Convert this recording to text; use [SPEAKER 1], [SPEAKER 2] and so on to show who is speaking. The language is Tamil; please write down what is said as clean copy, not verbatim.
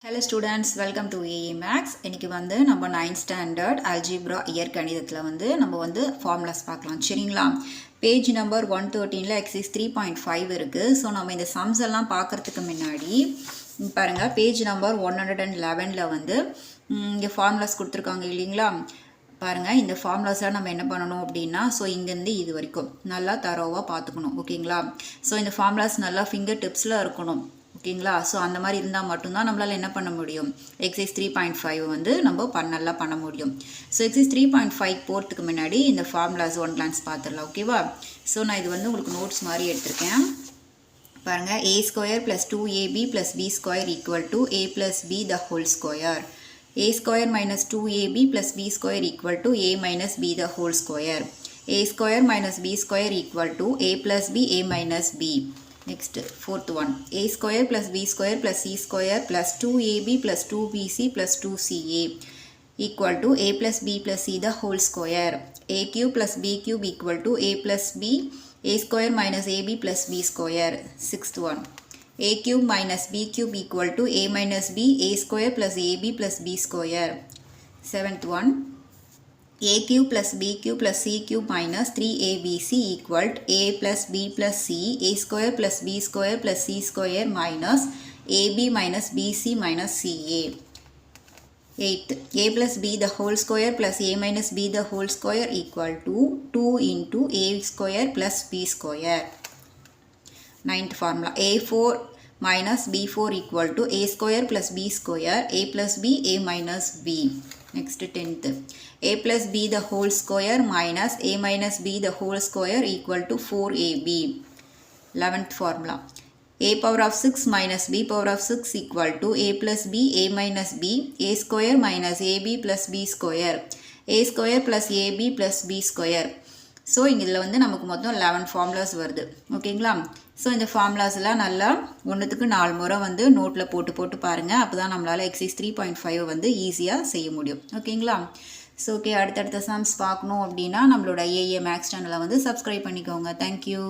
[SPEAKER 1] Hello students, welcome to AE Max. இன்னைக்கு வந்து நம்ம 9th standard algebra இயற்கணிதத்துல நம்ம formulas பார்க்கலாம். சரிங்களா? பேஜ் நம்பர் 113ல exercise 3.5 இருக்கு. ஸோ நம்ம இந்த sums எல்லாம் பார்க்கறதுக்கு முன்னாடி பாருங்க பேஜ் நம்பர் 111ல இங்கே formulas கொடுத்துருக்காங்க இல்லைங்களா? பாருங்க இந்த ஃபார்முலாஸாக நம்ம என்ன பண்ணணும் அப்படின்னா ஸோ இங்கேருந்து இது வரைக்கும் நல்லா தரோவாக பார்த்துக்கணும் ஓகேங்களா. ஸோ இந்த ஃபார்முலாஸ் நல்லா ஃபிங்கர் டிப்ஸில் இருக்கணும் ஓகேங்களா. ஸோ அந்த மாதிரி இருந்தால் மட்டும்தான் நம்மளால் என்ன பண்ண முடியும் எக்ஸைஸ் 3.5 நம்ம நல்லா பண்ண முடியும். ஸோ எக்ஸைஸ் 3.5 போகிறதுக்கு முன்னாடி இந்த ஃபார்முலாஸ் ஒன் கிளான்ஸ் பார்த்துடலாம் ஓகேவா. ஸோ நான் இது உங்களுக்கு நோட்ஸ் மாதிரி எடுத்திருக்கேன் பாருங்கள். a square plus 2ab plus b square equal to a plus b the whole square. a square minus 2ab plus b square equal to a minus b the whole square. a square minus b square equal to a plus b a minus b. Next, fourth one. a square plus b square plus c square plus 2ab plus 2bc plus 2ca equal to a plus b plus c the whole square. a cube plus b cube equal to a plus b a square minus ab plus b square. Sixth one. a cube minus b cube equal to a minus b a square plus ab plus b square. Seventh one. a cube plus b cube plus c cube minus 3abc equal to a plus b plus c a square plus b square plus c square minus ab minus bc minus ca. Eighth. a plus b the whole square plus a minus b the whole square equal to 2 into a square plus b square. Ninth formula. a4 minus b4 equal to a square plus b square a plus b a minus b. Next 10th. a plus b the whole square minus a minus b the whole square equal to 4ab. 11th formula. a power of 6 minus b power of 6 equal to a plus b a minus b a square minus ab plus b square a square plus ab plus b square. So இதில் நமக்கு மொத்தம் 11 ஃபார்முலாஸ் வருது ஓகேங்களா. ஸோ இந்த ஃபார்முலாஸ்லாம் நல்லா ஒன்றுத்துக்கு 4 முறை நோட்டில் போட்டு பாருங்கள். அப்போ தான் நம்மளால் எக்ஸைஸ் 3.5 ஈஸியாக செய்ய முடியும் ஓகேங்களா. ஸோ ஓகே, அடுத்தடுத்த சம்ஸ் பார்க்கணும் அப்படின்னா நம்மளோட ஏஏ மேக்ஸ் சேனலை சப்ஸ்கிரைப் பண்ணிக்கோங்க. தேங்க்யூ.